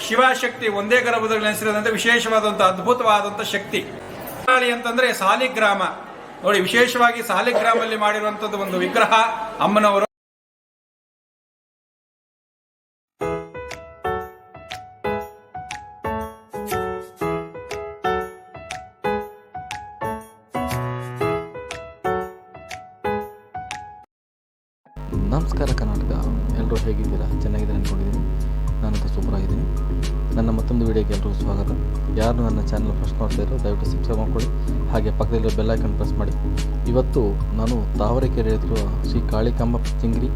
ಶಿವಶಕ್ತಿ ಒಂದೇ ಗರ್ಭದಲ್ಲಿ ನೆಲೆಸಿರೋದಂತ ವಿಶೇಷವಾದಂತಹ ಅದ್ಭುತವಾದಂತಹ ಶಕ್ತಿ. ಅಂತಂದ್ರೆ ಸಾಲಿಗ್ರಾಮ ನೋಡಿ, ವಿಶೇಷವಾಗಿ ಸಾಲಿಗ್ರಾಮಲ್ಲಿ ಮಾಡಿರುವಂತದ್ದು ಒಂದು ವಿಗ್ರಹ ಅಮ್ಮನವರು. ನಮಸ್ಕಾರ ಕರ್ನಾಟಕ, ಎಲ್ಲರೂ ಹೇಗಿದ್ದೀರಾ? ಚೆನ್ನಾಗಿದ್ದೀನಿ ಅಂದ್ಕೊಂಡಿದ್ದೀನಿ. ನಾನಂತ ಸೂಪರ್ ಆಗಿದ್ದೀನಿ. ನನ್ನ ಮತ್ತೊಂದು ವೀಡಿಯೋಗೆ ಎಲ್ಲರಿಗೂ ಸ್ವಾಗತ. ಯಾರು ನನ್ನ ಚಾನಲ್ ಫಸ್ಟ್ ನೋಡ್ತಾ ಇರೋ ದಯವಿಟ್ಟು ಸಬ್ಸ್ಕ್ರೈಬ್ ಮಾಡ್ಕೊಳ್ಳಿ, ಹಾಗೆ ಪಕ್ಕದಲ್ಲಿರೋ ಬೆಲ್ ಐಕಾನ್ ಪ್ರೆಸ್ ಮಾಡಿ. ಇವತ್ತು ನಾನು ತಾವರೆಕೆರೆ ಇರುವ ಶ್ರೀ ಕಾಳಿಕಾಂಬ ಚಿಂಗಡಿ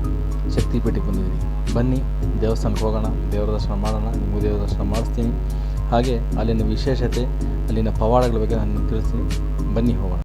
ಶಕ್ತಿಪೀಠಕ್ಕೆ ಬಂದಿದ್ದೀನಿ. ಬನ್ನಿ ದೇವಸ್ಥಾನಕ್ಕೆ ಹೋಗೋಣ, ದೇವರ ದರ್ಶನ ಮಾಡೋಣ, ನಿಮಗೂ ದೇವರ ದರ್ಶನ ಮಾಡಿಸ್ತೀನಿ. ಹಾಗೆ ಅಲ್ಲಿನ ವಿಶೇಷತೆ, ಅಲ್ಲಿನ ಪವಾಡಗಳ ಬಗ್ಗೆ ನಾನು ತಿಳಿಸ್ತೀನಿ. ಬನ್ನಿ ಹೋಗೋಣ.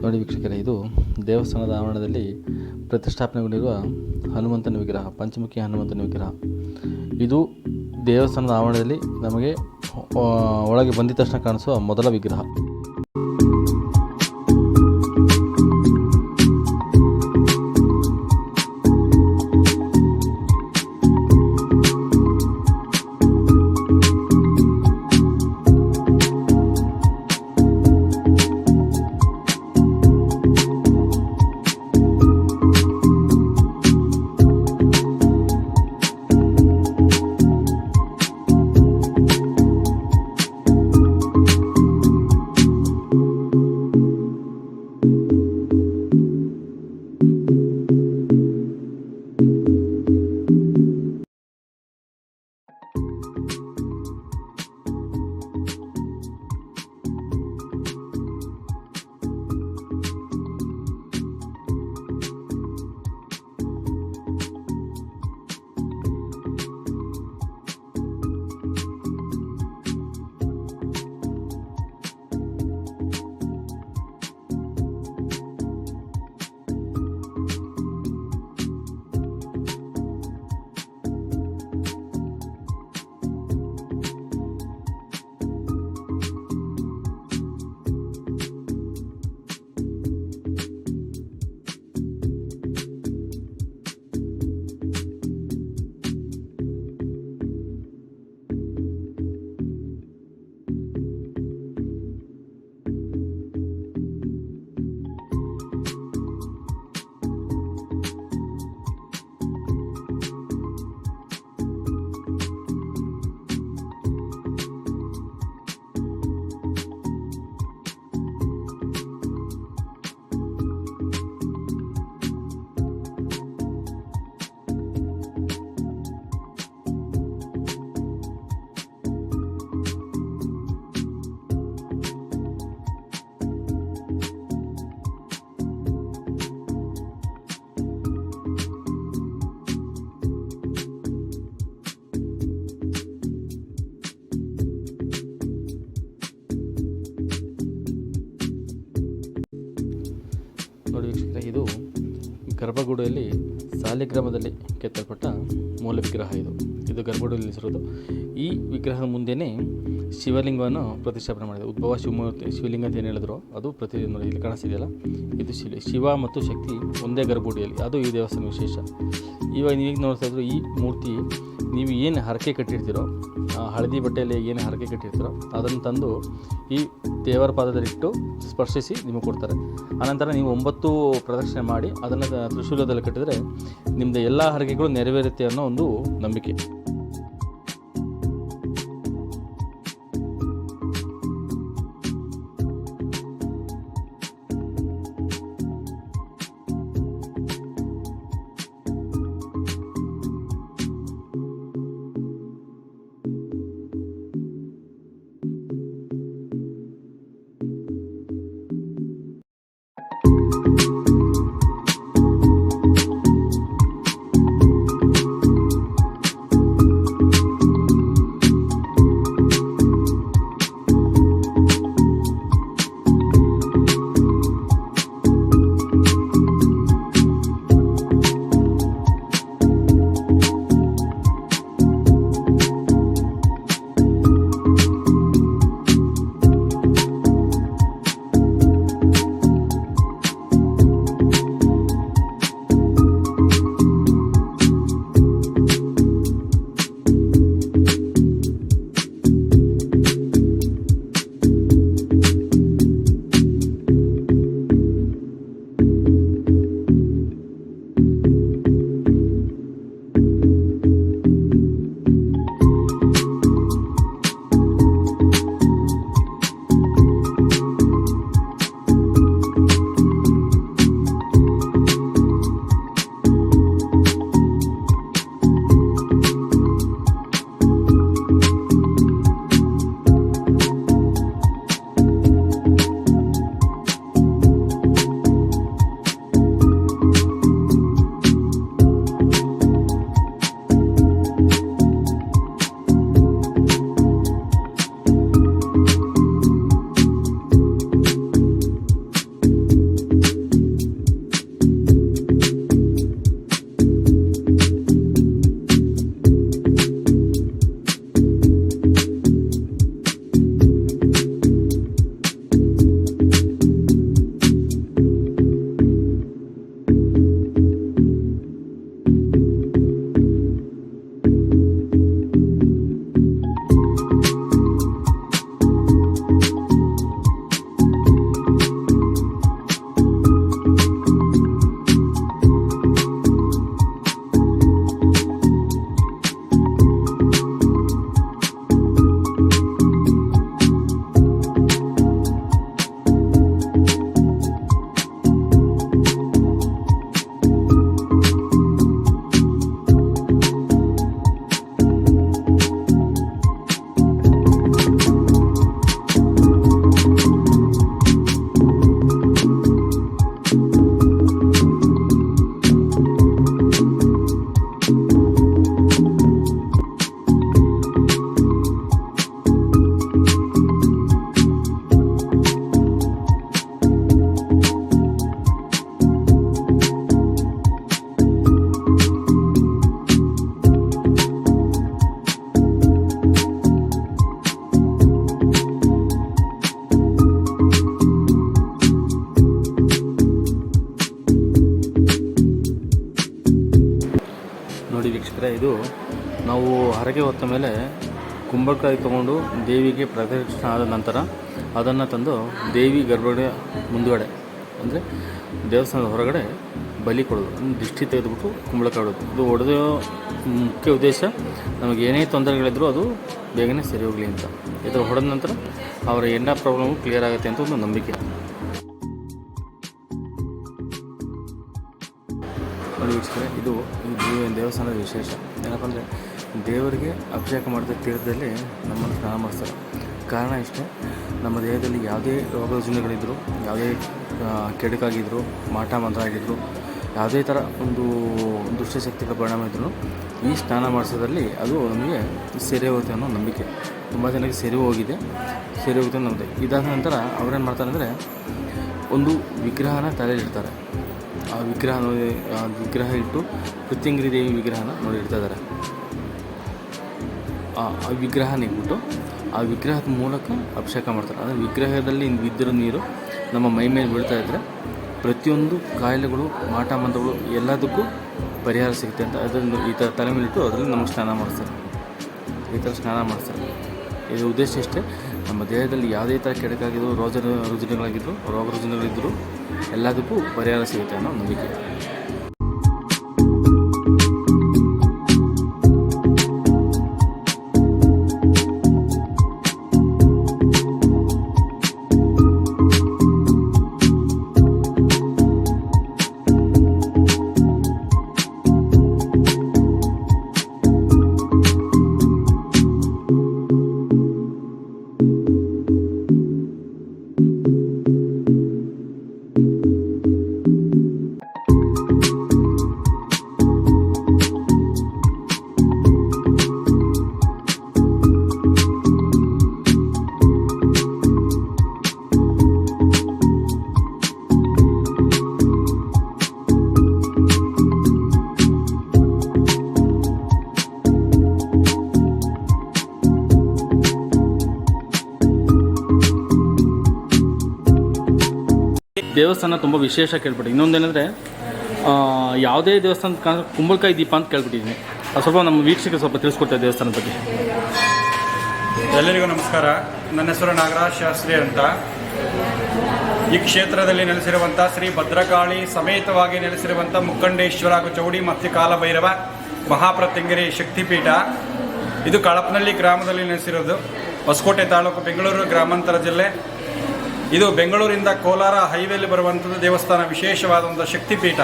ನೋಡಿ ವೀಕ್ಷಕರೇ, ಇದು ದೇವಸ್ಥಾನದ ಆವರಣದಲ್ಲಿ ಪ್ರತಿಷ್ಠಾಪನೆಗೊಂಡಿರುವ ಹನುಮಂತನ ವಿಗ್ರಹ, ಪಂಚಮುಖಿ ಹನುಮಂತನ ವಿಗ್ರಹ. ಇದು ದೇವಸ್ಥಾನದ ಆವರಣದಲ್ಲಿ ನಮಗೆ ಒಳಗೆ ಬಂದಿದ ತಕ್ಷಣ ಕಾಣಿಸುವ ಮೊದಲ ವಿಗ್ರಹ. ನೋಡಿ ವೀಕ್ಷಕರೇ, ಇದು ಗರ್ಭಗುಡಿಯಲ್ಲಿ ಸಾಲಿಗ್ರಾಮದಲ್ಲಿ ಕೆತ್ತಲ್ಪಟ್ಟ ಮೂಲ ವಿಗ್ರಹ. ಇದು ಇದು ಗರ್ಭಗುಡಿಯಲ್ಲಿ ನಿಲ್ಲಿಸಿರೋದು. ಈ ವಿಗ್ರಹದ ಮುಂದೆಯೇ ಶಿವಲಿಂಗವನ್ನು ಪ್ರತಿಷ್ಠಾಪನೆ ಮಾಡಿದೆ. ಉದ್ಭವ ಶಿವಲಿಂಗ ಅಂತ ಏನು ಹೇಳಿದ್ರು ಅದು ನೋಡಿ ಇಲ್ಲಿ ಕಾಣಿಸ್ತಿದೆಯಲ್ಲ, ಇದು ಶಿವ ಮತ್ತು ಶಕ್ತಿ ಒಂದೇ ಗರ್ಭಗುಡಿಯಲ್ಲಿ. ಅದು ಈ ದೇವಸ್ಥಾನ ವಿಶೇಷ. ಇವಾಗ ನೀವೀಗ ನೋಡ್ತಾ ಇದ್ರು ಈ ಮೂರ್ತಿ, ನೀವು ಏನು ಹರಕೆ ಕಟ್ಟಿರ್ತೀರೋ, ಹಳದಿ ಬಟ್ಟೆಯಲ್ಲಿ ಏನು ಹರಕೆ ಕಟ್ಟಿರ್ತೀರೋ ಅದನ್ನು ತಂದು ಈ ದೇವರ ಪಾದದಲ್ಲಿಟ್ಟು ಸ್ಪರ್ಶಿಸಿ ನಿಮಗೆ ಕೊಡ್ತಾರೆ. ಆನಂತರ ನೀವು 9 ಪ್ರದಕ್ಷಿಣೆ ಮಾಡಿ ಅದನ್ನು ತ್ರಿಶೂಲದಲ್ಲಿ ಕಟ್ಟಿದರೆ ನಿಮ್ಮದು ಎಲ್ಲ ಹರಕೆಗಳು ನೆರವೇರುತ್ತೆ ಅನ್ನೋ ಒಂದು ನಂಬಿಕೆ. ವೀಕ್ಷಕರೇ, ಇದು ನಾವು ಹರಕೆ ಹೊತ್ತ ಮೇಲೆ ಕುಂಬಳಕಾಯಿ ತೊಗೊಂಡು ದೇವಿಗೆ ಪ್ರದಕ್ಷಿಣೆ ಆದ ನಂತರ ಅದನ್ನು ತಂದು ದೇವಿ ಗರ್ಭಗುಡಿಯ ಮುಂದುಗಡೆ ಅಂದರೆ ದೇವಸ್ಥಾನದ ಹೊರಗಡೆ ಬಲಿ ಕೊಡೋದು, ದಿಷ್ಟಿ ತೆಗೆದುಬಿಟ್ಟು ಕುಂಬಳಕಾಯಿ ಹೊಡೋದು. ಇದು ಹೊಡೆದೋ ಮುಖ್ಯ ಉದ್ದೇಶ ನಮಗೆ ಏನೇ ತೊಂದರೆಗಳಿದ್ರೂ ಅದು ಬೇಗನೆ ಸರಿ ಹೋಗಲಿ ಅಂತ. ಇದು ಹೊಡೆದ ನಂತರ ಅವರ ಎಲ್ಲ ಪ್ರಾಬ್ಲಮು ಕ್ಲಿಯರ್ ಆಗುತ್ತೆ ಅಂತ ಒಂದು ನಂಬಿಕೆ. ನೋಡಿ ವೀಕ್ಷಕರೇ, ಇದು ದೇವಸ್ಥಾನದ ವಿಶೇಷ ಏನಪ್ಪ ಅಂದರೆ ದೇವರಿಗೆ ಅಭಿಷೇಕ ಮಾಡಿದ ತೀರ್ಥದಲ್ಲಿ ನಮ್ಮನ್ನು ಸ್ನಾನ ಮಾಡಿಸ್ತಾರೆ. ಕಾರಣ ಇಷ್ಟೇ, ನಮ್ಮ ದೇಹದಲ್ಲಿ ಯಾವುದೇ ರೋಗ ರುಜಿನಗಳಿದ್ದರೂ, ಯಾವುದೇ ಕೆಡುಕಾಗಿದ್ದರೂ, ಮಾಟ ಮಂತ್ರ ಆಗಿದ್ದರೂ, ಯಾವುದೇ ಥರ ಒಂದು ದುಷ್ಟಶಕ್ತಿಗಳ ಪರಿಣಾಮ ಇದ್ರೂ ಈ ಸ್ನಾನ ಮಾಡಿಸೋದ್ರಲ್ಲಿ ಅದು ನಮಗೆ ಸೆರೆ ಹೋಗುತ್ತೆ ಅನ್ನೋ ನಂಬಿಕೆ. ತುಂಬ ಜನಕ್ಕೆ ಸೆರೆ ಹೋಗಿದೆ, ಸೆರೆ ಹೋಗುತ್ತೆ ಅನ್ನೋದು. ಇದಾದ ನಂತರ ಅವ್ರೇನು ಮಾಡ್ತಾರೆ ಅಂದರೆ ಒಂದು ವಿಗ್ರಹನ ತಲೆಯಲ್ಲಿಡ್ತಾರೆ. ಆ ವಿಗ್ರಹ ಇಟ್ಟು ಪೃಥ್ವಿಂಗಿರಿ ದೇವಿ ವಿಗ್ರಹನ ನೋಡಿ ಇಡ್ತಾ ಇದ್ದಾರೆ. ಆ ವಿಗ್ರಹ ಇಟ್ಬಿಟ್ಟು ಆ ವಿಗ್ರಹದ ಮೂಲಕ ಅಭಿಷೇಕ ಮಾಡ್ತಾರೆ. ಅಂದರೆ ವಿಗ್ರಹದಲ್ಲಿ ಬಿದ್ದಿರೋ ನೀರು ನಮ್ಮ ಮೈ ಮೇಲೆ ಬೀಳ್ತಾ ಇದ್ದರೆ ಪ್ರತಿಯೊಂದು ಕಾಯಿಲೆಗಳು, ಮಾಟ ಮಂತ್ರಗಳು ಎಲ್ಲದಕ್ಕೂ ಪರಿಹಾರ ಸಿಗುತ್ತೆ ಅಂತ ಅದನ್ನು ಈ ಥರ ತಲೆ ಮೇಲಿಟ್ಟು ಅದರಲ್ಲಿ ನಮಗೆ ಸ್ನಾನ ಮಾಡಿಸ್ತಾರೆ. ಈ ಥರ ಸ್ನಾನ ಮಾಡಿಸ್ತಾರೆ. ಇದರ ಉದ್ದೇಶ ಇಷ್ಟೇ, ನಮ್ಮ ದೇಹದಲ್ಲಿ ಯಾವುದೇ ಥರ ಕೆಡಕಾಗಿದ್ದು ರುಜಿನಗಳಾಗಿದ್ದರು, ರೋಗ ರುಜಿನಗಳಿದ್ದರೂ ಎಲ್ಲದಕ್ಕೂ ಪರಿಹಾರ ಸಿಗುತ್ತೆ ಅನ್ನೋ ನಂಬಿಕೆ. ದೇವಸ್ಥಾನ ತುಂಬ ವಿಶೇಷ ಕೇಳ್ಬಿಟ್ಟು, ಇನ್ನೊಂದೇನೆಂದರೆ ಯಾವುದೇ ದೇವಸ್ಥಾನ ಕುಂಬಳಕಾಯಿ ದೀಪ ಅಂತ ಕೇಳ್ಬಿಟ್ಟಿದ್ದೀನಿ. ಅದು ಸ್ವಲ್ಪ ನಮ್ಮ ವೀಕ್ಷಕರಿಗೆ ಸ್ವಲ್ಪ ತಿಳಿಸ್ಕೊಡ್ತಾರೆ ದೇವಸ್ಥಾನದ ಬಗ್ಗೆ. ಎಲ್ಲರಿಗೂ ನಮಸ್ಕಾರ. ನನ್ನ ಹೆಸರು ನಾಗರಾಜ್ ಶಾಸ್ತ್ರಿ ಅಂತ. ಈ ಕ್ಷೇತ್ರದಲ್ಲಿ ನೆಲೆಸಿರುವಂಥ ಶ್ರೀ ಭದ್ರಕಾಳಿ ಸಮೇತವಾಗಿ ನೆಲೆಸಿರುವಂಥ ಮುಕ್ಕಂಡೇಶ್ವರ ಹಾಗೂ ಚೌಡಿ ಮತ್ತು ಕಾಲಭೈರವ ಮಹಾಪ್ರತ್ಯಂಗಿರಿ ಶಕ್ತಿಪೀಠ. ಇದು ಕಳಪನಹಳ್ಳಿ ಗ್ರಾಮದಲ್ಲಿ ನೆಲೆಸಿರೋದು, ಹೊಸಕೋಟೆ ತಾಲೂಕು, ಬೆಂಗಳೂರು ಗ್ರಾಮಾಂತರ ಜಿಲ್ಲೆ. ಇದು ಬೆಂಗಳೂರಿಂದ ಕೋಲಾರ ಹೈವೇಲಿ ಬರುವಂಥದ್ದು ದೇವಸ್ಥಾನ, ವಿಶೇಷವಾದಂಥ ಶಕ್ತಿಪೀಠ.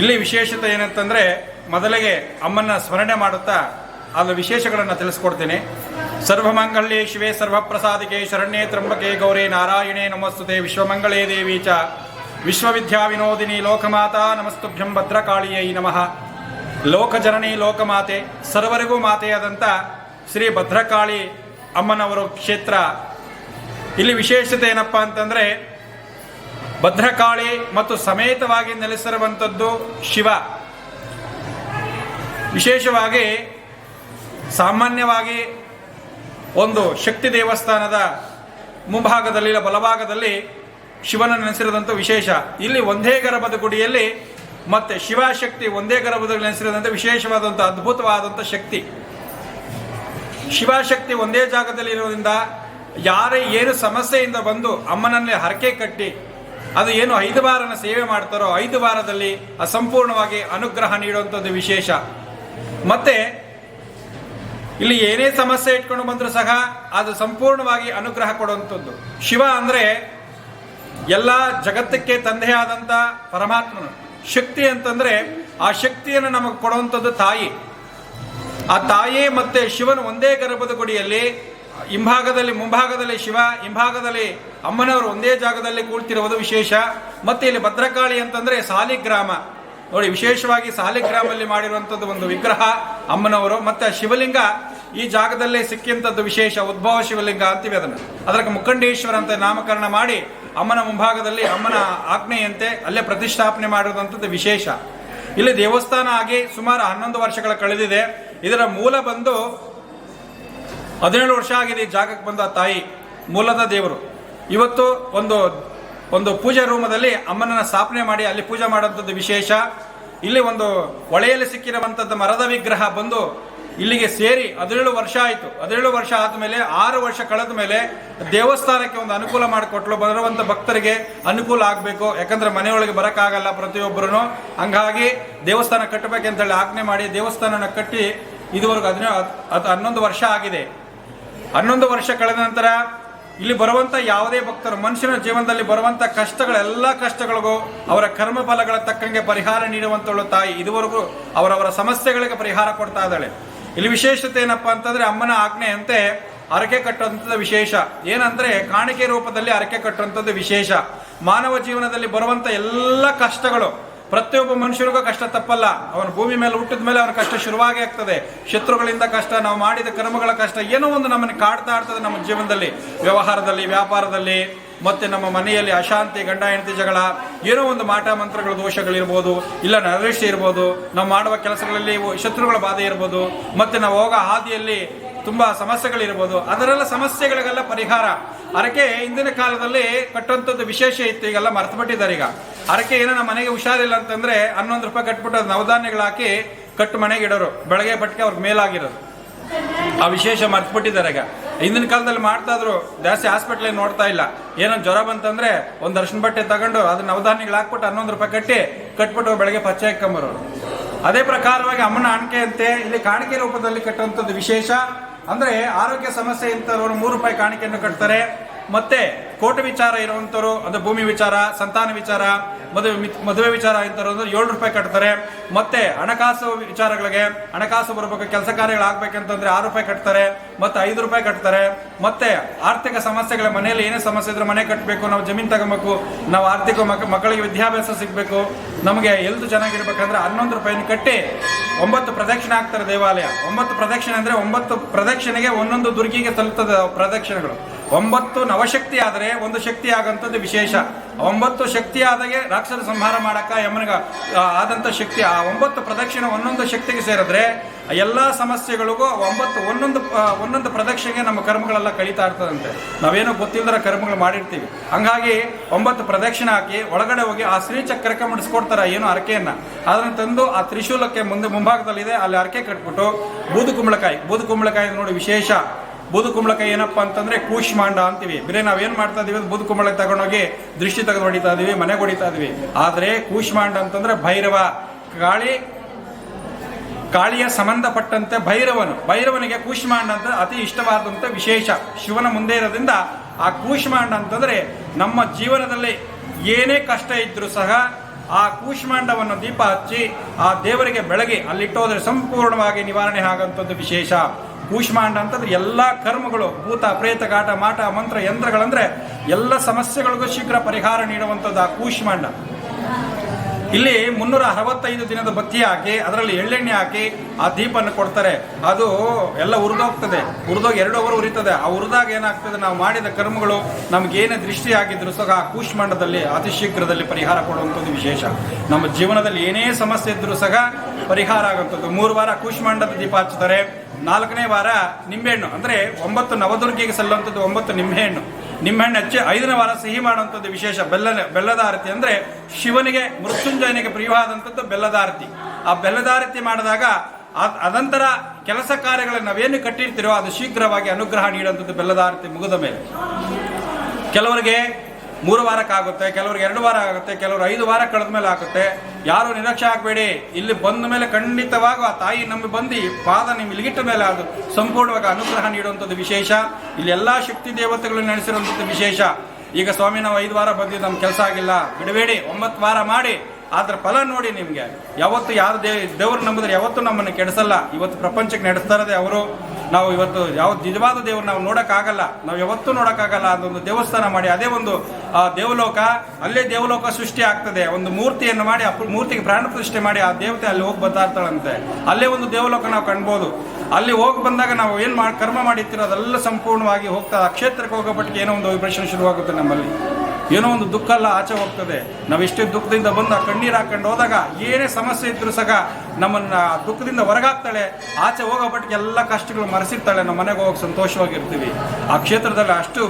ಇಲ್ಲಿ ವಿಶೇಷತೆ ಏನಂತಂದರೆ, ಮೊದಲಿಗೆ ಅಮ್ಮನ ಸ್ಮರಣೆ ಮಾಡುತ್ತಾ ಅದರ ವಿಶೇಷಗಳನ್ನು ತಿಳಿಸ್ಕೊಡ್ತೀನಿ. ಸರ್ವಮಂಗಲ್ಯೇ ಶಿವೆ ಸರ್ವಪ್ರಸಾದಿಕೆ ಶರಣ್ಯೇ ತ್ರಂಬಕೆ ಗೌರೇ ನಾರಾಯಣೇ ನಮಸ್ತುತೆ ವಿಶ್ವಮಂಗಳೇ ದೇವಿ ಚ ವಿಶ್ವವಿದ್ಯಾ ವಿನೋದಿನಿ ಲೋಕಮಾತಾ ನಮಸ್ತುಭ್ಯಂ ಭದ್ರಕಾಳಿಯೈ ನಮಃ. ಲೋಕಜನನಿ ಲೋಕಮಾತೆ, ಸರ್ವರಿಗೂ ಮಾತೆಯಾದಂಥ ಶ್ರೀ ಭದ್ರಕಾಳಿ ಅಮ್ಮನವರು ಕ್ಷೇತ್ರ. ಇಲ್ಲಿ ವಿಶೇಷತೆ ಏನಪ್ಪ ಅಂತಂದರೆ, ಭದ್ರಕಾಳಿ ಮತ್ತು ಸಮೇತವಾಗಿ ನೆಲೆಸಿರುವಂಥದ್ದು ಶಿವ. ವಿಶೇಷವಾಗಿ ಸಾಮಾನ್ಯವಾಗಿ ಒಂದು ಶಕ್ತಿ ದೇವಸ್ಥಾನದ ಮುಂಭಾಗದಲ್ಲಿ ಬಲಭಾಗದಲ್ಲಿ ಶಿವನ ನೆಲೆಸಿರೋದಂಥ ವಿಶೇಷ. ಇಲ್ಲಿ ಒಂದೇ ಗರ್ಭದ ಗುಡಿಯಲ್ಲಿ ಮತ್ತೆ ಶಿವಶಕ್ತಿ ಒಂದೇ ಗರ್ಭದಲ್ಲಿ ನೆಲೆಸಿರೋದಂಥ ವಿಶೇಷವಾದಂಥ ಅದ್ಭುತವಾದಂಥ ಶಕ್ತಿ. ಶಿವಶಕ್ತಿ ಒಂದೇ ಜಾಗದಲ್ಲಿ ಇರೋದ್ರಿಂದ ಯಾರೇ ಏನು ಸಮಸ್ಯೆಯಿಂದ ಬಂದು ಅಮ್ಮನಲ್ಲಿ ಹರಕೆ ಕಟ್ಟಿ ಅದು ಏನು 5 ವಾರನ ಸೇವೆ ಮಾಡ್ತಾರೋ 5 ವಾರದಲ್ಲಿ ಸಂಪೂರ್ಣವಾಗಿ ಅನುಗ್ರಹ ನೀಡುವಂಥದ್ದು ವಿಶೇಷ. ಮತ್ತೆ ಇಲ್ಲಿ ಏನೇ ಸಮಸ್ಯೆ ಇಟ್ಕೊಂಡು ಬಂದರೂ ಸಹ ಅದು ಸಂಪೂರ್ಣವಾಗಿ ಅನುಗ್ರಹ ಕೊಡುವಂಥದ್ದು. ಶಿವ ಅಂದರೆ ಎಲ್ಲ ಜಗತ್ತಕ್ಕೆ ತಂದೆಯಾದಂಥ ಪರಮಾತ್ಮನು. ಶಕ್ತಿ ಅಂತಂದರೆ ಆ ಶಕ್ತಿಯನ್ನು ನಮಗೆ ಕೊಡುವಂಥದ್ದು ತಾಯಿ. ಆ ತಾಯಿ ಮತ್ತೆ ಶಿವನು ಒಂದೇ ಗರ್ಭದ ಗುಡಿಯಲ್ಲಿ ಮುಂಭಾಗದಲ್ಲಿ ಶಿವ, ಹಿಂಭಾಗದಲ್ಲಿ ಅಮ್ಮನವರು ಒಂದೇ ಜಾಗದಲ್ಲಿ ಕೂಳ್ತಿರುವುದು ವಿಶೇಷ. ಮತ್ತೆ ಇಲ್ಲಿ ಭದ್ರಕಾಳಿ ಅಂತಂದ್ರೆ ಸಾಲಿಗ್ರಾಮ ನೋಡಿ, ವಿಶೇಷವಾಗಿ ಸಾಲಿಗ್ರಾಮಲ್ಲಿ ಮಾಡಿರುವಂಥದ್ದು ಒಂದು ವಿಗ್ರಹ ಅಮ್ಮನವರು. ಮತ್ತೆ ಶಿವಲಿಂಗ ಈ ಜಾಗದಲ್ಲೇ ಸಿಕ್ಕಿಂಥದ್ದು ವಿಶೇಷ, ಉದ್ಭವ ಶಿವಲಿಂಗ ಅಂತೀವಿ ಅದನ್ನು. ಅದಕ್ಕೆ ಮುಕ್ಕಂಡೇಶ್ವರ ಅಂತ ನಾಮಕರಣ ಮಾಡಿ ಅಮ್ಮನ ಮುಂಭಾಗದಲ್ಲಿ ಅಮ್ಮನ ಆಜ್ಞೆಯಂತೆ ಅಲ್ಲೇ ಪ್ರತಿಷ್ಠಾಪನೆ ಮಾಡಿರುವಂಥದ್ದು ವಿಶೇಷ. ಇಲ್ಲಿ ದೇವಸ್ಥಾನ ಆಗಿ ಸುಮಾರು 11 ವರ್ಷಗಳ ಕಳೆದಿದೆ. ಇದರ ಮೂಲ ಬಂದು 17 ವರ್ಷ ಆಗಿದೆ ಈ ಜಾಗಕ್ಕೆ ಬಂದ ತಾಯಿ, ಮೂಲದ ದೇವರು. ಇವತ್ತು ಒಂದು ಪೂಜಾ ರೂಮದಲ್ಲಿ ಅಮ್ಮನನ್ನ ಸ್ಥಾಪನೆ ಮಾಡಿ ಅಲ್ಲಿ ಪೂಜೆ ಮಾಡುವಂಥದ್ದು ವಿಶೇಷ. ಇಲ್ಲಿ ಒಂದು ಹೊಳೆಯಲ್ಲಿ ಸಿಕ್ಕಿರುವಂಥದ್ದು ಮರದ ವಿಗ್ರಹ ಬಂದು ಇಲ್ಲಿಗೆ ಸೇರಿ 17 ವರ್ಷ ಆಯಿತು. 17 ವರ್ಷ ಆದಮೇಲೆ 6 ವರ್ಷ ಕಳೆದ ಮೇಲೆ ದೇವಸ್ಥಾನಕ್ಕೆ ಒಂದು ಅನುಕೂಲ ಮಾಡಿಕೊಟ್ಲು. ಬರುವಂಥ ಭಕ್ತರಿಗೆ ಅನುಕೂಲ ಆಗಬೇಕು, ಯಾಕಂದ್ರೆ ಮನೆಯೊಳಗೆ ಬರೋಕ್ಕಾಗಲ್ಲ ಪ್ರತಿಯೊಬ್ಬರೂ. ಹಂಗಾಗಿ ದೇವಸ್ಥಾನ ಕಟ್ಟಬೇಕಂತೇಳಿ ಆಜ್ಞೆ ಮಾಡಿ ದೇವಸ್ಥಾನನ ಕಟ್ಟಿ ಇದುವರೆಗೂ 11 ವರ್ಷ ಆಗಿದೆ. 11 ವರ್ಷ ಕಳೆದ ನಂತರ ಇಲ್ಲಿ ಬರುವಂಥ ಯಾವುದೇ ಭಕ್ತರು ಮನುಷ್ಯನ ಜೀವನದಲ್ಲಿ ಬರುವಂಥ ಎಲ್ಲ ಕಷ್ಟಗಳಿಗೂ ಅವರ ಕರ್ಮ ಫಲಗಳ ತಕ್ಕಂಗೆ ಪರಿಹಾರ ನೀಡುವಂಥವಳು ತಾಯಿ. ಇದುವರೆಗೂ ಅವರವರ ಸಮಸ್ಯೆಗಳಿಗೆ ಪರಿಹಾರ ಕೊಡ್ತಾ ಇದ್ದಾಳೆ. ಇಲ್ಲಿ ವಿಶೇಷತೆ ಏನಪ್ಪಾ ಅಂತಂದ್ರೆ, ಅಮ್ಮನ ಆಜ್ಞೆಯಂತೆ ಹರಕೆ ಕಟ್ಟುವಂಥದ್ದು ವಿಶೇಷ. ಏನಂದ್ರೆ ಕಾಣಿಕೆ ರೂಪದಲ್ಲಿ ಹರಕೆ ಕಟ್ಟುವಂಥದ್ದು ವಿಶೇಷ. ಮಾನವ ಜೀವನದಲ್ಲಿ ಬರುವಂಥ ಎಲ್ಲ ಕಷ್ಟಗಳು ಪ್ರತಿಯೊಬ್ಬ ಮನುಷ್ಯರಿಗೂ ಕಷ್ಟ ತಪ್ಪಲ್ಲ. ಅವನ ಭೂಮಿ ಮೇಲೆ ಹುಟ್ಟಿದ ಮೇಲೆ ಅವನ ಕಷ್ಟ ಶುರುವಾಗಿ ಆಗ್ತದೆ. ಶತ್ರುಗಳಿಂದ ಕಷ್ಟ, ನಾವು ಮಾಡಿದ ಕರ್ಮಗಳ ಕಷ್ಟ, ಏನೋ ಒಂದು ನಮ್ಮನ್ನು ಕಾಡ್ತಾ ಇರ್ತದೆ ನಮ್ಮ ಜೀವನದಲ್ಲಿ, ವ್ಯವಹಾರದಲ್ಲಿ, ವ್ಯಾಪಾರದಲ್ಲಿ, ಮತ್ತೆ ನಮ್ಮ ಮನೆಯಲ್ಲಿ ಅಶಾಂತಿ, ಗಂಡ ಹೆಂಡತಿ ಜಗಳ, ಏನೋ ಒಂದು ಮಾಟ ಮಂತ್ರಗಳ ದೋಷಗಳಿರ್ಬೋದು, ಇಲ್ಲ ನರದೃಷ್ಟಿ ಇರ್ಬೋದು, ನಾವು ಮಾಡುವ ಕೆಲಸಗಳಲ್ಲಿ ಶತ್ರುಗಳ ಬಾಧೆ ಇರ್ಬೋದು, ಮತ್ತೆ ನಾವು ಹೋಗೋ ಹಾದಿಯಲ್ಲಿ ತುಂಬಾ ಸಮಸ್ಯೆಗಳಿರ್ಬೋದು. ಅದರೆಲ್ಲ ಸಮಸ್ಯೆಗಳಿಗೆಲ್ಲ ಪರಿಹಾರ ಹರಕೆ ಹಿಂದಿನ ಕಾಲದಲ್ಲಿ ಕಟ್ಟುವಂಥದ್ದು ವಿಶೇಷ ಇತ್ತು. ಈಗೆಲ್ಲ ಮರ್ತು ಬಿಟ್ಟಿದ್ದಾರೆ. ಈಗ ಹರಕೆ ಏನೋ ನಮ್ಮ ಮನೆಗೆ ಹುಷಾರಿಲ್ಲ ಅಂತಂದ್ರೆ 11 ರೂಪಾಯಿ ಕಟ್ಬಿಟ್ಟು ಅದು ನವಧಾನ್ಯಗಳು ಹಾಕಿ ಕಟ್ಟು ಮನೆಗೆ ಇಡೋರು, ಬೆಳಗ್ಗೆ ಬಟ್ಟೆ ಅವ್ರಿಗೆ ಮೇಲಾಗಿರೋದು. ಆ ವಿಶೇಷ ಮರ್ತು ಬಿಟ್ಟಿದ್ದಾರೆ. ಈಗ ಹಿಂದಿನ ಕಾಲದಲ್ಲಿ ಮಾಡ್ತಾ ಇದ್ರು, ಜಾಸ್ತಿ ಹಾಸ್ಪಿಟ್ಲಿಗೆ ನೋಡ್ತಾ ಇಲ್ಲ. ಏನೋ ಜ್ವರ ಬಂತಂದ್ರೆ ಒಂದು ಅರ್ಶಿನ ಬಟ್ಟೆ ತಗೊಂಡು ಅದನ್ನ ನವಧಾನ್ಯಗಳು ಹಾಕ್ಬಿಟ್ಟು 11 ರೂಪಾಯಿ ಕಟ್ಬಿಟ್ಟು ಬೆಳಗ್ಗೆ ಪಚ್ಚೆ ಹಾಕೊಂಬರೋರು. ಅದೇ ಪ್ರಕಾರವಾಗಿ ಅಮ್ಮನ ಕಾಣಿಕೆ ಅಂತೆ ಇಲ್ಲಿ ಕಾಣಿಕೆ ರೂಪದಲ್ಲಿ ಕಟ್ಟುವಂಥದ್ದು ವಿಶೇಷ. ಅಂದ್ರೆ ಆರೋಗ್ಯ ಸಮಸ್ಯೆ ಇಂಥವ್ರು 3 ರೂಪಾಯಿ ಕಾಣಿಕೆಯನ್ನು ಕಟ್ತಾರೆ. ಮತ್ತೆ ಕೋಟಿ ವಿಚಾರ ಇರುವಂತವರು, ಅದು ಭೂಮಿ ವಿಚಾರ, ಸಂತಾನ ವಿಚಾರ, ಮದುವೆ ವಿಚಾರ ಇಂಥವ್ರು 7 ರೂಪಾಯಿ ಕಟ್ತಾರೆ. ಮತ್ತೆ ಹಣಕಾಸು ವಿಚಾರಗಳಿಗೆ, ಹಣಕಾಸು ಬರಬೇಕು, ಕೆಲಸ ಕಾರ್ಯಗಳು ಆಗ್ಬೇಕಂತಂದ್ರೆ 6 ರೂಪಾಯಿ ಕಟ್ತಾರೆ. ಮತ್ತೆ 5 ರೂಪಾಯಿ ಕಟ್ತಾರೆ. ಮತ್ತೆ ಆರ್ಥಿಕ ಸಮಸ್ಯೆಗಳ ಮನೆಯಲ್ಲಿ ಏನೇ ಸಮಸ್ಯೆ ಇದ್ರೆ ಮನೆ ಕಟ್ಟಬೇಕು, ನಾವು ಜಮೀನು ತಗೋಬೇಕು, ನಾವು ಆರ್ಥಿಕ ಮಕ್ಕಳಿಗೆ ವಿದ್ಯಾಭ್ಯಾಸ ಸಿಗಬೇಕು, ನಮಗೆ ಎಲ್ದು ಚೆನ್ನಾಗಿರ್ಬೇಕಂದ್ರೆ 11 ರೂಪಾಯಿನ ಕಟ್ಟಿ 9 ಪ್ರದಕ್ಷಿಣೆ ಆಗ್ತಾರೆ ದೇವಾಲಯ. 9 ಪ್ರದಕ್ಷಿಣೆ ಅಂದ್ರೆ 9 ಪ್ರದಕ್ಷಿಣೆಗೆ ಒಂದೊಂದು ದುರ್ಗಿಗೆ ತಲುಪ್ತದೆ ಪ್ರದಕ್ಷಿಣೆಗಳು. 9 ನವಶಕ್ತಿ ಆದರೆ 1 ಶಕ್ತಿ ಆಗಂತದ್ದು ವಿಶೇಷ. 9 ಶಕ್ತಿ ಆದಾಗೆ ರಾಕ್ಷಸ ಸಂಹಾರ ಮಾಡಕ ಯಮನಿಗ ಆದಂತ ಶಕ್ತಿ. ಆ 9 ಪ್ರದಕ್ಷಿಣೆ ಒಂದೊಂದು ಶಕ್ತಿಗೆ ಸೇರಿದ್ರೆ ಎಲ್ಲಾ ಸಮಸ್ಯೆಗಳಿಗೂ ಒಂದೊಂದು ಪ್ರದಕ್ಷಿಣೆಗೆ ನಮ್ಮ ಕರ್ಮಗಳೆಲ್ಲ ಕಳೀತಾ ಇರ್ತದಂತೆ. ನಾವೇನೋ ಗೊತ್ತಿಲ್ಲದ ಕರ್ಮಗಳು ಮಾಡಿರ್ತೀವಿ. ಹಂಗಾಗಿ 9 ಪ್ರದಕ್ಷಿಣೆ ಹಾಕಿ ಒಳಗಡೆ ಹೋಗಿ ಆ ಶ್ರೀಚಕ್ರಕ್ಕೆ ಮುಡಿಸ್ಕೊಡ್ತಾರೆ ಏನೋ ಹರಕೆಯನ್ನ. ಅದನ್ನ ತಂದು ಆ ತ್ರಿಶೂಲಕ್ಕೆ ಮುಂಭಾಗದಲ್ಲಿದೆ ಅಲ್ಲಿ ಹರಕೆ ಕಟ್ಬಿಟ್ಟು ಬೂದು ಕುಂಬಳಕಾಯಿ ನೋಡಿ ವಿಶೇಷ. ಬೂದು ಕುಂಬಳಕಾಯಿ ಏನಪ್ಪಾ ಅಂತಂದ್ರೆ ಕೂಷ್ಮಾಂಡ ಅಂತೀವಿ. ಬೇರೆ ನಾವೇನ್ ಮಾಡ್ತಾ ಇದೀವಿ, ಬೂದು ಕುಂಬಳಕಾಯಿ ತಗೊಂಡೋಗಿ ದೃಷ್ಟಿ ತೆಗೆದು ಹೊಡಿತಾ ಇದೀವಿ, ಮನೆಗೆ ಹೊಡಿತಾ ಇದೀವಿ. ಆದ್ರೆ ಕೂಷ್ಮಾಂಡ ಅಂತಂದ್ರೆ ಭೈರವ, ಕಾಳಿಯ ಸಂಬಂಧಪಟ್ಟಂತೆ ಭೈರವನಿಗೆ ಕೂಷ್ಮಾಂಡ ಅಂತ ಅತಿ ಇಷ್ಟವಾದಂತ ವಿಶೇಷ. ಶಿವನ ಮುಂದೆ ಇರೋದ್ರಿಂದ ಆ ಕೂಷ್ಮಾಂಡ ಅಂತಂದ್ರೆ ನಮ್ಮ ಜೀವನದಲ್ಲಿ ಏನೇ ಕಷ್ಟ ಇದ್ರೂ ಸಹ ಆ ಕೂಷ್ಮಾಂಡವನ್ನು ದೀಪ ಹಚ್ಚಿ ಆ ದೇವರಿಗೆ ಬೆಳಗಿ ಅಲ್ಲಿಟ್ಟೋದ್ರೆ ಸಂಪೂರ್ಣವಾಗಿ ನಿವಾರಣೆ ಆಗುವಂಥದ್ದು ವಿಶೇಷ. ಕೂಷ್ಮಾಂಡ ಅಂತಂದ್ರೆ ಎಲ್ಲಾ ಕರ್ಮಗಳು, ಭೂತ ಪ್ರೇತ ಗಾಟ ಮಾಟ ಮಂತ್ರ ಯಂತ್ರಗಳಂದ್ರೆ ಎಲ್ಲ ಸಮಸ್ಯೆಗಳಿಗೂ ಶೀಘ್ರ ಪರಿಹಾರ ನೀಡುವಂಥದ್ದು ಆ ಕೂಷ್ಮಾಂಡ. ಇಲ್ಲಿ 365 ದಿನದ ಬತ್ತಿ ಹಾಕಿ ಅದರಲ್ಲಿ ಎಳ್ಳೆಣ್ಣೆ ಹಾಕಿ ಆ ದೀಪನ್ನು ಕೊಡ್ತಾರೆ. ಅದು ಎಲ್ಲ ಉರಿದೋಗ್ತದೆ, ಉರಿದೋಗಿ 2 ಅವರ್ ಉರಿತದೆ. ಆ ಉರಿದಾಗ ಏನಾಗ್ತದೆ, ನಾವು ಮಾಡಿದ ಕರ್ಮಗಳು ನಮ್ಗೇನೇ ದೃಷ್ಟಿ ಆಗಿದ್ರು ಸಹ ಆ ಕೂಷ್ಮಾಂಡದಲ್ಲಿ ಅತಿ ಶೀಘ್ರದಲ್ಲಿ ಪರಿಹಾರ ಕೊಡುವಂಥದ್ದು ವಿಶೇಷ. ನಮ್ಮ ಜೀವನದಲ್ಲಿ ಏನೇ ಸಮಸ್ಯೆ ಇದ್ರೂ ಸಹ ಪರಿಹಾರ ಆಗುವಂಥದ್ದು. 3 ವಾರ ಕೂಷ್ಮಾಂಡದ ದೀಪ ಹಚ್ಚುತ್ತಾರೆ. 4ನೇ ವಾರ ನಿಂಬೆಹಣ್ಣು ಅಂದ್ರೆ 9 ನವದುರ್ಗಿಗೆ ಸಲ್ಲುವಂಥದ್ದು 9 ನಿಂಬೆಹಣ್ಣು ಹಚ್ಚಿ 5ನೇ ವಾರ ಸಿಹಿ ಮಾಡುವಂಥದ್ದು ವಿಶೇಷ. ಬೆಲ್ಲದ ಆರತಿ ಅಂದ್ರೆ ಶಿವನಿಗೆ ಮೃತ್ಯುಂಜಯನಿಗೆ ಪ್ರಿಯವಾದಂಥದ್ದು ಬೆಲ್ಲದ ಆರತಿ. ಆ ಬೆಲ್ಲದ ಆರತಿ ಮಾಡಿದಾಗ ಅದಂತರ ಕೆಲಸ ಕಾರ್ಯಗಳನ್ನು ನಾವೇನು ಕಟ್ಟಿರ್ತೀರೋ ಅದು ಶೀಘ್ರವಾಗಿ ಅನುಗ್ರಹ ನೀಡುವಂಥದ್ದು ಬೆಲ್ಲದ ಆರತಿ ಮುಗಿದ ಮೇಲೆ. ಕೆಲವರಿಗೆ 3 ವಾರಕ್ಕಾಗುತ್ತೆ, ಕೆಲವರಿಗೆ 2 ವಾರ ಆಗುತ್ತೆ, ಕೆಲವರು 5 ವಾರ ಕಳೆದ ಮೇಲೆ ಆಗುತ್ತೆ. ಯಾರು ನಿರಾಶೆ ಆಗಬೇಡಿ. ಇಲ್ಲಿ ಬಂದ ಮೇಲೆ ಖಂಡಿತವಾಗ ಆ ತಾಯಿ ನಮ್ಮ ಬಂದು ಪಾದ ನಿಮ್ಮ ಇಲ್ಲಿಗಿಟ್ಟ ಮೇಲೆ ಅದು ಸಂಪೂರ್ಣವಾಗಿ ಅನುಗ್ರಹ ನೀಡುವಂಥದ್ದು ವಿಶೇಷ. ಇಲ್ಲಿ ಎಲ್ಲಾ ಶಕ್ತಿ ದೇವತೆಗಳನ್ನು ನಡೆಸಿರುವಂಥದ್ದು ವಿಶೇಷ. ಈಗ ಸ್ವಾಮಿ ನಾವು 5 ವಾರ ಬಂದಿದ್ದು ನಮ್ಮ ಕೆಲಸ ಆಗಿಲ್ಲ, ಬಿಡಬೇಡಿ, 9 ವಾರ ಮಾಡಿ ಅದ್ರ ಫಲ ನೋಡಿ. ನಿಮ್ಗೆ ಯಾವತ್ತು ಯಾರು ದೇವರು ನಂಬಿದ್ರೆ ಯಾವತ್ತು ನಮ್ಮನ್ನು ಕೆಡಿಸಲ್ಲ. ಇವತ್ತು ಪ್ರಪಂಚಕ್ಕೆ ನಡೆಸ್ತಾ ಇರೋದೇ ಅವರು. ನಾವು ಇವತ್ತು ಯಾವ ನಿಜವಾದ ದೇವ್ರು ನಾವು ನೋಡಕ್ಕಾಗಲ್ಲ, ನಾವು ಯಾವತ್ತೂ ನೋಡಕ್ಕಾಗಲ್ಲ. ಅದೊಂದು ದೇವಸ್ಥಾನ ಮಾಡಿ ಅದೇ ಒಂದು ದೇವಲೋಕ, ಅಲ್ಲೇ ದೇವಲೋಕ ಸೃಷ್ಟಿ ಆಗ್ತದೆ. ಒಂದು ಮೂರ್ತಿಯನ್ನು ಮಾಡಿ ಆ ಮೂರ್ತಿಗೆ ಪ್ರಾಣ ಪ್ರತಿಷ್ಠೆ ಮಾಡಿ ಆ ದೇವತೆ ಅಲ್ಲಿ ಹೋಗಿ ಬರ್ತಾ ಇರ್ತಾಳಂತೆ. ಅಲ್ಲೇ ಒಂದು ದೇವಲೋಕ ನಾವು ಕಾಣ್ಬೋದು. ಅಲ್ಲಿ ಹೋಗಿ ಬಂದಾಗ ನಾವು ಏನ್ ಕರ್ಮ ಮಾಡಿರ್ತೀರೋ ಅದೆಲ್ಲ ಸಂಪೂರ್ಣವಾಗಿ ಹೋಗ್ತಾ ಆ ಕ್ಷೇತ್ರಕ್ಕೆ ಹೋಗೋಬಟ್ಟಿಗೆ ಏನೋ ಒಂದು ವೈಬ್ರೇಷನ್ ಶುರುವಾಗುತ್ತೆ. ನಮ್ಮಲ್ಲಿ ಏನೋ ಒಂದು ದುಃಖ ಎಲ್ಲ ಆಚೆ ಹೋಗ್ತದೆ. ನಾವೆಷ್ಟೇ ದುಃಖದಿಂದ ಬಂದು ಆ ಕಣ್ಣೀರು ಹಾಕೊಂಡು ಹೋದಾಗ ಏನೇ ಸಮಸ್ಯೆ ಇದ್ರೂ ಸಹ ನಮ್ಮನ್ನ ದುಃಖದಿಂದ ಹೊರಗಾಗ್ತಾಳೆ. ಆಚೆ ಹೋಗೋಬಟ್ಟಿಗೆ ಎಲ್ಲ ಕಷ್ಟಗಳು ಮರೆಸಿರ್ತಾಳೆ. ನಮ್ಮ ಮನೆಗೆ ಹೋಗಿ ಸಂತೋಷವಾಗಿರ್ತೀವಿ. ಆ ಕ್ಷೇತ್ರದಲ್ಲಿ ಅಷ್ಟು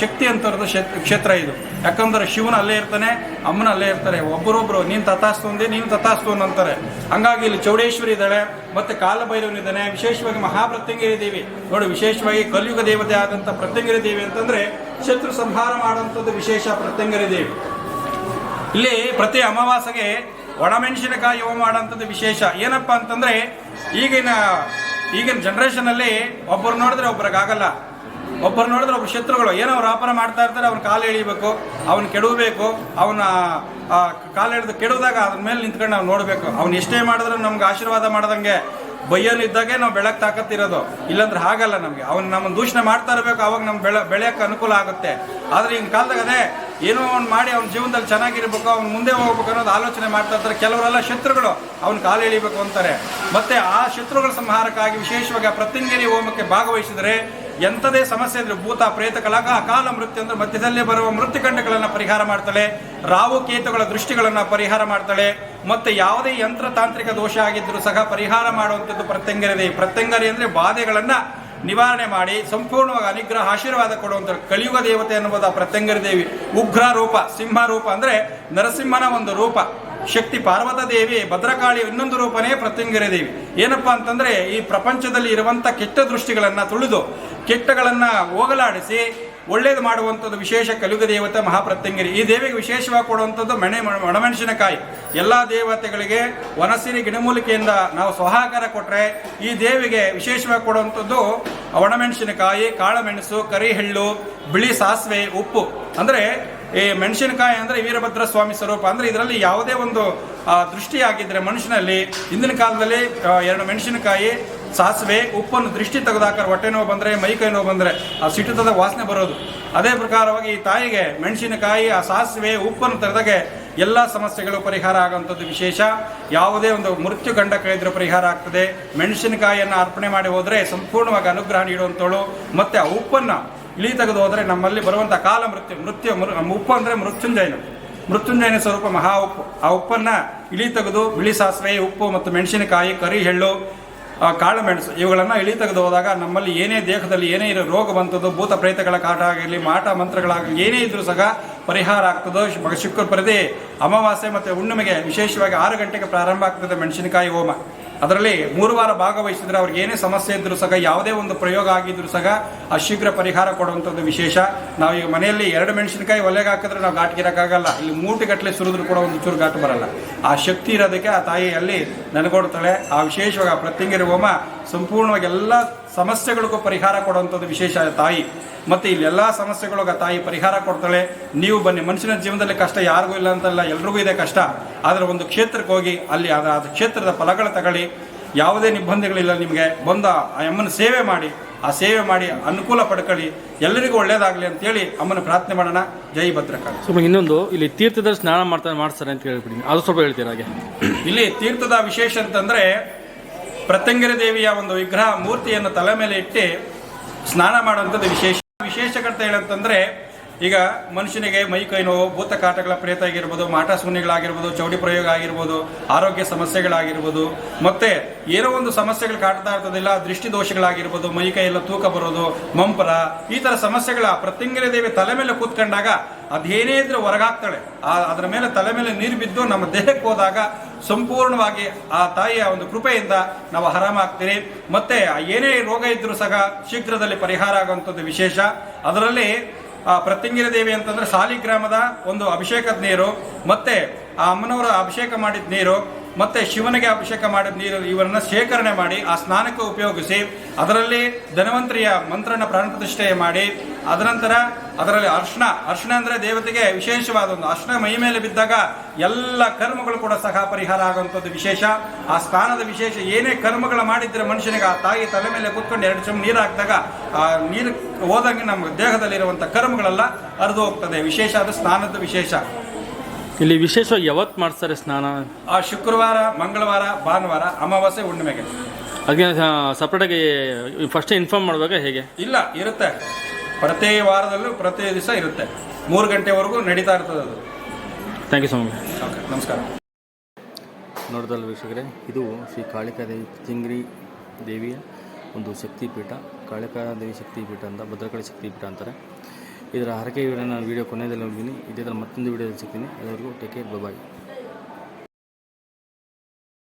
ಶಕ್ತಿ ಅಂತರದ್ದು ಕ್ಷೇತ್ರ ಇದು. ಯಾಕಂದ್ರೆ ಶಿವನ ಅಲ್ಲೇ ಇರ್ತಾನೆ, ಅಮ್ಮನ ಅಲ್ಲೇ ಇರ್ತಾರೆ. ಒಬ್ಬರೊಬ್ರು ನೀನು ತಥಾಸ್ತು ಅಂದೆ, ನೀನು ತಥಾಸ್ತು ಅಂತಾರೆ. ಹಂಗಾಗಿ ಇಲ್ಲಿ ಚೌಡೇಶ್ವರಿ ಇದ್ದಾಳೆ, ಮತ್ತೆ ಕಾಲಭೈರವನಿದ್ದಾನೆ. ವಿಶೇಷವಾಗಿ ಮಹಾಪ್ರತ್ಯಂಗಿರಿ ದೇವಿ ನೋಡಿ, ವಿಶೇಷವಾಗಿ ಕಲಿಯುಗ ದೇವತೆ ಆದಂತ ಪ್ರತ್ಯಂಗಿರಿ ದೇವಿ ಅಂತಂದ್ರೆ ಶತ್ರು ಸಂಹಾರ ಮಾಡುವಂಥದ್ದು ವಿಶೇಷ ಪ್ರತ್ಯಂಗಿರಿ ದೇವಿ. ಇಲ್ಲಿ ಪ್ರತಿ ಅಮಾವಾಸ್ಯೆಗೆ ಒಣಮೆಣಸಿನಕಾಯಿ ಹೋಮ ಮಾಡುವಂಥದ್ದು ವಿಶೇಷ. ಏನಪ್ಪಾ ಅಂತಂದ್ರೆ ಈಗಿನ ಜನರೇಷನ್ ಅಲ್ಲಿ ಒಬ್ಬರು ನೋಡಿದ್ರೆ ಒಬ್ಬರಿಗಾಗಲ್ಲ, ಒಬ್ಬರು ನೋಡಿದ್ರೆ ಒಬ್ಬರು ಶತ್ರುಗಳು. ಏನೋ ಅವ್ರು ವ್ಯಾಪಾರ ಮಾಡ್ತಾ ಇರ್ತಾರೆ, ಅವ್ನ ಕಾಲು ಎಳಿಬೇಕು, ಅವನ್ ಕೆಡವಬೇಕು. ಅವನ ಕಾಲು ಎಳೆದು ಕೆಡವಿದಾಗ ಅದ್ರ ಮೇಲೆ ನಿಂತ್ಕೊಂಡು ನಾವು ನೋಡ್ಬೇಕು. ಅವ್ನು ಎಷ್ಟೇ ಮಾಡಿದ್ರು ನಮ್ಗೆ ಆಶೀರ್ವಾದ ಮಾಡ್ದಂಗೆ ಬೈಯಲ್ಲಿದ್ದಾಗೆ ನಾವು ಬೆಳಕ್ ತಾಕತ್ತಿರೋದು. ಇಲ್ಲಾಂದ್ರೆ ಹಾಗಲ್ಲ. ನಮ್ಗೆ ಅವ್ನು ನಮ್ಮನ್ನು ದೂಷಣೆ ಮಾಡ್ತಾ ಇರಬೇಕು, ಅವಾಗ ನಮ್ ಬೆಳೆಯಕ್ಕೆ ಅನುಕೂಲ ಆಗುತ್ತೆ. ಆದ್ರೆ ಈಗಿನ ಕಾಲದಾಗ ಅದೇ ಏನೋ ಅವ್ನು ಮಾಡಿ ಅವ್ನ ಜೀವನದಲ್ಲಿ ಚೆನ್ನಾಗಿರ್ಬೇಕು, ಅವ್ನು ಮುಂದೆ ಹೋಗ್ಬೇಕು ಅನ್ನೋದು ಆಲೋಚನೆ ಮಾಡ್ತಾ ಇರ್ತಾರೆ. ಕೆಲವರೆಲ್ಲ ಶತ್ರುಗಳು ಅವ್ನ ಕಾಲು ಎಳಿಬೇಕು ಅಂತಾರೆ. ಮತ್ತೆ ಆ ಶತ್ರುಗಳ ಸಂಹಾರಕ್ಕಾಗಿ ವಿಶೇಷವಾಗಿ ಆ ಪ್ರತ್ಯಂಗಿರಿ ಹೋಮಕ್ಕೆ ಭಾಗವಹಿಸಿದರೆ ಎಂಥದೇ ಸಮಸ್ಯೆ ಇದ್ರೆ ಭೂತ ಪ್ರೇತಗಳ ಅಕಾಲ ಮೃತ್ಯು ಅಂದ್ರೆ ಮಧ್ಯದಲ್ಲೇ ಬರುವ ಮೃತ್ಯುಕಂಡಗಳನ್ನು ಪರಿಹಾರ ಮಾಡ್ತಾಳೆ. ರಾಹು ಕೇತುಗಳ ದೃಷ್ಟಿಗಳನ್ನು ಪರಿಹಾರ ಮಾಡ್ತಾಳೆ. ಮತ್ತೆ ಯಾವುದೇ ಯಂತ್ರ ತಾಂತ್ರಿಕ ದೋಷ ಆಗಿದ್ರೂ ಸಹ ಪರಿಹಾರ ಮಾಡುವಂಥದ್ದು ಪ್ರತ್ಯಂಗರಿ ದೇವಿ. ಪ್ರತ್ಯಂಗರಿ ಅಂದ್ರೆ ಬಾಧೆಗಳನ್ನ ನಿವಾರಣೆ ಮಾಡಿ ಸಂಪೂರ್ಣವಾಗಿ ಅನುಗ್ರಹ ಆಶೀರ್ವಾದ ಕೊಡುವಂಥ ಕಲಿಯುಗ ದೇವತೆ ಅನ್ನುವುದು ಆ ಪ್ರತ್ಯಂಗರಿ ದೇವಿ. ಉಗ್ರ ರೂಪ, ಸಿಂಹ ರೂಪ ಅಂದ್ರೆ ನರಸಿಂಹನ ಒಂದು ರೂಪ. ಶಕ್ತಿ ಪಾರ್ವತ ದೇವಿ, ಭದ್ರಕಾಳಿಯ ಇನ್ನೊಂದು ರೂಪನೇ ಪ್ರತ್ಯಂಗರಿ ದೇವಿ. ಏನಪ್ಪಾ ಅಂತಂದ್ರೆ ಈ ಪ್ರಪಂಚದಲ್ಲಿ ಇರುವಂತ ಕೆಟ್ಟ ದೃಷ್ಟಿಗಳನ್ನ ತುಳಿದು ಕೆಟ್ಟಗಳನ್ನ ಹೋಗಲಾಡಿಸಿ ಒಳ್ಳೇದು ಮಾಡುವಂಥದ್ದು ವಿಶೇಷ ಕಲಿಯುಗ ದೇವತೆ ಮಹಾಪ್ರತ್ಯಂಗಿರಿ. ಈ ದೇವಿಗೆ ವಿಶೇಷವಾಗಿ ಕೊಡುವಂಥದ್ದು ಒಣಮೆಣಸಿನಕಾಯಿ. ಎಲ್ಲ ದೇವತೆಗಳಿಗೆ ವನಸಿರಿ ಗಿಡಮೂಲಿಕೆಯಿಂದ ನಾವು ಸಹಕಾರ ಕೊಟ್ಟರೆ ಈ ದೇವಿಗೆ ವಿಶೇಷವಾಗಿ ಕೊಡುವಂಥದ್ದು ಒಣಮೆಣಸಿನಕಾಯಿ, ಕಾಳುಮೆಣಸು, ಕರಿಹೆಳ್ಳು, ಬಿಳಿ ಸಾಸಿವೆ, ಉಪ್ಪು. ಅಂದರೆ ಈ ಮೆಣಸಿನಕಾಯಿ ಅಂದರೆ ವೀರಭದ್ರ ಸ್ವಾಮಿ ಸ್ವರೂಪ. ಅಂದರೆ ಇದರಲ್ಲಿ ಯಾವುದೇ ಒಂದು ದೃಷ್ಟಿಯಾಗಿದ್ದರೆ ಮನುಷ್ಯನಲ್ಲಿ ಹಿಂದಿನ ಕಾಲದಲ್ಲಿ 2 ಮೆಣಸಿನಕಾಯಿ, ಸಾಸಿವೆ, ಉಪ್ಪನ್ನು ದೃಷ್ಟಿ ತೆಗೆದಾಕ ಹೊಟ್ಟೆ ನೋವು ಬಂದರೆ, ಮೈಕೈ ನೋವು ಬಂದರೆ ಆ ಸಿಟ್ಟದ ವಾಸನೆ ಬರೋದು. ಅದೇ ಪ್ರಕಾರವಾಗಿ ಈ ತಾಯಿಗೆ ಮೆಣಸಿನಕಾಯಿ, ಆ ಸಾಸಿವೆ, ಉಪ್ಪನ್ನು ತೆಗೆದಾಗೆ ಎಲ್ಲ ಸಮಸ್ಯೆಗಳು ಪರಿಹಾರ ಆಗುವಂಥದ್ದು ವಿಶೇಷ. ಯಾವುದೇ ಒಂದು ಮೃತ್ಯು ಗಂಡ ಕಳೆದ್ರೆ ಪರಿಹಾರ ಆಗ್ತದೆ. ಮೆಣಸಿನಕಾಯಿಯನ್ನು ಅರ್ಪಣೆ ಮಾಡಿ ಹೋದರೆ ಸಂಪೂರ್ಣವಾಗಿ ಅನುಗ್ರಹ ನೀಡುವಂಥವಳು. ಮತ್ತು ಆ ಉಪ್ಪನ್ನು ಇಳಿ ತೆಗೆದು ಹೋದರೆ ನಮ್ಮಲ್ಲಿ ಬರುವಂಥ ಕಾಲ ಉಪ್ಪು ಅಂದರೆ ಮೃತ್ಯುಂಜಯನ ಸ್ವರೂಪ ಮಹಾ ಉಪ್ಪು. ಆ ಉಪ್ಪನ್ನು ಇಳಿ ತೆಗೆದು ಬಿಳಿ ಸಾಸಿವೆ, ಉಪ್ಪು ಮತ್ತು ಮೆಣಸಿನಕಾಯಿ, ಕರಿಹೆಳ್ಳು, ಕಾಳು ಮೆಣಸು ಇವುಗಳನ್ನು ಇಳಿ ತೆಗೆದು ಹೋದಾಗ ನಮ್ಮಲ್ಲಿ ಏನೇ ದೇಹದಲ್ಲಿ ಏನೇ ಇರೋ ರೋಗ ಬಂತದ್ದು, ಭೂತ ಪ್ರೇತಗಳ ಕಾಟ ಆಗಿರಲಿ, ಮಾಟ ಮಂತ್ರಗಳಾಗಲಿ ಏನೇ ಇದ್ರೂ ಸಹ ಪರಿಹಾರ ಆಗ್ತದೋ. ಶುಕ್ರ ಪ್ರತಿ ಅಮಾವಾಸ್ಯೆ ಮತ್ತು ಹುಣ್ಣಿಮೆಗೆ ವಿಶೇಷವಾಗಿ 6 ಗಂಟೆಗೆ ಪ್ರಾರಂಭ ಆಗ್ತದೆ ಮೆಣಸಿನಕಾಯಿ ಹೋಮ. ಅದರಲ್ಲಿ 3 ವಾರ ಭಾಗವಹಿಸಿದ್ರೆ ಅವ್ರಿಗೆ ಏನೇ ಸಮಸ್ಯೆ ಇದ್ರೂ ಸಹ, ಯಾವುದೇ ಒಂದು ಪ್ರಯೋಗ ಆಗಿದ್ರು ಸಹ ಆ ಶೀಘ್ರ ಪರಿಹಾರ ಕೊಡುವಂಥದ್ದು ವಿಶೇಷ. ನಾವು ಈಗ ಮನೆಯಲ್ಲಿ 2 ಮೆಣಸಿನಕಾಯಿ ಒಲೆಗೆ ಹಾಕಿದ್ರೆ ನಾವು ಘಾಟಿಗಿರೋಕ್ಕಾಗಲ್ಲ. ಇಲ್ಲಿ ಮೂಟೆಗಟ್ಟಲೆ ಸುರಿದ್ರು ಕೂಡ ಒಂದು ಚೂರು ಘಾಟು ಬರಲ್ಲ. ಆ ಶಕ್ತಿ ಇರೋದಕ್ಕೆ ಆ ತಾಯಿ ಅಲ್ಲಿ ನೆನಗೊಡ್ತಾಳೆ. ಆ ವಿಶೇಷವಾಗಿ ಆ ಪ್ರತ್ಯಂಗಿರಿ ಹೋಮ ಸಂಪೂರ್ಣವಾಗಿ ಎಲ್ಲ ಸಮಸ್ಯೆಗಳಿಗೂ ಪರಿಹಾರ ಕೊಡುವಂಥದ್ದು ವಿಶೇಷ ತಾಯಿ. ಮತ್ತು ಇಲ್ಲೆಲ್ಲ ಸಮಸ್ಯೆಗಳಿಗೆ ತಾಯಿ ಪರಿಹಾರ ಕೊಡ್ತಾಳೆ. ನೀವು ಬನ್ನಿ. ಮನುಷ್ಯನ ಜೀವನದಲ್ಲಿ ಕಷ್ಟ ಯಾರಿಗೂ ಇಲ್ಲ ಅಂತಲ್ಲ, ಎಲ್ರಿಗೂ ಇದೆ ಕಷ್ಟ. ಆದರೆ ಒಂದು ಕ್ಷೇತ್ರಕ್ಕೆ ಹೋಗಿ ಅಲ್ಲಿ ಅದು ಕ್ಷೇತ್ರದ ಫಲಗಳು ತಗೊಳ್ಳಿ. ಯಾವುದೇ ನಿರ್ಬಂಧಗಳಿಲ್ಲ. ನಿಮಗೆ ಬಂದ ಆ ಅಮ್ಮನ ಸೇವೆ ಮಾಡಿ, ಆ ಸೇವೆ ಮಾಡಿ ಅನುಕೂಲ ಪಡ್ಕೊಳ್ಳಿ. ಎಲ್ಲರಿಗೂ ಒಳ್ಳೇದಾಗಲಿ ಅಂತೇಳಿ ಅಮ್ಮನ ಪ್ರಾರ್ಥನೆ ಮಾಡೋಣ. ಜೈ ಭದ್ರಕಾಳಿ. ಸ್ವಲ್ಪ ಇನ್ನೊಂದು, ಇಲ್ಲಿ ತೀರ್ಥದಲ್ಲಿ ಸ್ನಾನ ಮಾಡ್ತಾರೆ ಅಂತ ಹೇಳ್ಬಿಡಿ, ಅದು ಸ್ವಲ್ಪ ಹೇಳ್ತೀರಾ ಹಾಗೆ? ಇಲ್ಲಿ ತೀರ್ಥದ ವಿಶೇಷ ಅಂತಂದರೆ ಪ್ರತ್ಯಂಗಿರಿ ದೇವಿಯ ಒಂದು ವಿಗ್ರಹ ಮೂರ್ತಿಯನ್ನು ತಲೆ ಮೇಲೆ ಇಟ್ಟು ಸ್ನಾನ ಮಾಡುವಂಥದ್ದು ವಿಶೇಷಕತೆ ಹೇಳಂತಂದ್ರೆ, ಈಗ ಮನುಷ್ಯನಿಗೆ ಮೈ ಕೈ ನೋವು, ಭೂತ ಕಾಟಗಳ ಪ್ರೇತ ಆಗಿರ್ಬೋದು, ಮಾಟ ಶೂನ್ಯಗಳಾಗಿರ್ಬೋದು, ಚೌಡಿ ಪ್ರಯೋಗ ಆಗಿರ್ಬೋದು, ಆರೋಗ್ಯ ಸಮಸ್ಯೆಗಳಾಗಿರ್ಬೋದು, ಮತ್ತೆ ಏನೋ ಒಂದು ಸಮಸ್ಯೆಗಳು ಕಾಡ್ತಾ ಇರ್ತದಿಲ್ಲ, ದೃಷ್ಟಿ ದೋಷಗಳಾಗಿರ್ಬೋದು, ಮೈ ಕೈ ಎಲ್ಲ ತೂಕ ಬರೋದು, ಮಂಪರ, ಈ ಥರ ಸಮಸ್ಯೆಗಳ ಪ್ರತ್ಯಂಗಿರಿ ದೇವಿ ತಲೆ ಮೇಲೆ ಕೂತ್ಕೊಂಡಾಗ ಅದೇನೇ ಇದ್ರೆ ಹೊರಗಾಗ್ತಾಳೆ. ಅದರ ಮೇಲೆ ತಲೆ ಮೇಲೆ ನೀರು ಬಿದ್ದು ನಮ್ಮ ದೇಹಕ್ಕೆ ಹೋದಾಗ ಸಂಪೂರ್ಣವಾಗಿ ಆ ತಾಯಿಯ ಒಂದು ಕೃಪೆಯಿಂದ ನಾವು ಆರಾಮಾಗ್ತೀರಿ. ಮತ್ತೆ ಏನೇ ರೋಗ ಇದ್ರೂ ಸಹ ಶೀಘ್ರದಲ್ಲಿ ಪರಿಹಾರ ಆಗುವಂಥದ್ದು ವಿಶೇಷ. ಅದರಲ್ಲಿ ಪ್ರತ್ಯಂಗಿರಿ ದೇವಿ ಅಂತಂದ್ರೆ ಸಾಲಿಗ್ರಾಮದ ಒಂದು ಅಭಿಷೇಕದ ನೀರು, ಮತ್ತೆ ಆ ಅಮ್ಮನವರ ಅಭಿಷೇಕ ಮಾಡಿದ ನೀರು, ಮತ್ತೆ ಶಿವನಿಗೆ ಅಭಿಷೇಕ ಮಾಡಿದ ನೀರು ಇವರನ್ನ ಶೇಖರಣೆ ಮಾಡಿ ಆ ಸ್ನಾನಕ್ಕೆ ಉಪಯೋಗಿಸಿ, ಅದರಲ್ಲಿ ಧನ್ವಂತರಿಯ ಮಂತ್ರನ ಪ್ರಾಣ ಪ್ರತಿಷ್ಠೆ ಮಾಡಿ, ಅದನಂತರ ಅದರಲ್ಲಿ ಅರ್ಶನ ಅಂದ್ರೆ ದೇವತೆಗೆ ವಿಶೇಷವಾದ ಒಂದು ಅರ್ಶನ ಮೈ ಮೇಲೆ ಬಿದ್ದಾಗ ಎಲ್ಲ ಕರ್ಮಗಳು ಕೂಡ ಸಹ ಪರಿಹಾರ ಆಗುವಂಥದ್ದು ವಿಶೇಷ. ಆ ಸ್ನಾನದ ವಿಶೇಷ. ಏನೇ ಕರ್ಮಗಳು ಮಾಡಿದ್ರೆ ಮನುಷ್ಯನಿಗೆ ಆ ತಾಯಿ ತಲೆ ಮೇಲೆ ಕೂತ್ಕೊಂಡು 2 ಚಮಚ ನೀರು ಹಾಕಿದಾಗ ಆ ನೀರು ಹೋದಂಗೆ ನಮ್ಮ ದೇಹದಲ್ಲಿರುವಂಥ ಕರ್ಮಗಳೆಲ್ಲ ಹರಿದು ಹೋಗ್ತದೆ. ವಿಶೇಷ ಅದು ಸ್ನಾನದ ವಿಶೇಷ. ಇಲ್ಲಿ ವಿಶೇಷವಾಗಿ ಯಾವತ್ತು ಮಾಡ್ತಾರೆ ಸ್ನಾನ? ಆ ಶುಕ್ರವಾರ, ಮಂಗಳವಾರ, ಭಾನುವಾರ, ಅಮಾವಾಸ್ಯೆ, ಹುಣ್ಣಿಮೆಗೆ. ಅದಕ್ಕೆ ಸಪ್ರೇಟಾಗಿ ಫಸ್ಟ್ ಇನ್ಫಾರ್ಮ್ ಮಾಡುವಾಗ ಹೇಗೆ? ಇಲ್ಲ, ಇರುತ್ತೆ. ಪ್ರತಿ ವಾರದಲ್ಲೂ ಪ್ರತಿ ದಿವಸ ಇರುತ್ತೆ. 3 ಗಂಟೆವರೆಗೂ ನಡೀತಾ ಇರ್ತದೆ ಅದು. Thank you so much. Okay, ನಮಸ್ಕಾರ. ನೋಡಿದಲ್ಲ ವೀಕ್ಷಕರೇ, ಇದು ಶ್ರೀ ಕಾಳಿಕಾದೇವಿ ಪ್ರತ್ಯಂಗಿರಿ ದೇವಿಯ ಒಂದು ಶಕ್ತಿಪೀಠ. ಕಾಳಿಕಾದೇವಿ ಶಕ್ತಿಪೀಠ ಅಂತ, ಭದ್ರಕಾಳಿ ಶಕ್ತಿಪೀಠ ಅಂತಾರೆ. ಇದರ ಹರಕೆ ವಿವರ ನಾನು ವೀಡಿಯೋ ಕೊನೆಯಲ್ಲಿ ನೋಡ್ತೀನಿ. ಇದೇ ಥರ ಮತ್ತೊಂದು ವೀಡಿಯೋದಲ್ಲಿ ಸಿಗ್ತೀನಿ. ಎಲ್ಲರಿಗೂ ಟೇಕ್ ಕೇರ್, ಬಾಯ್.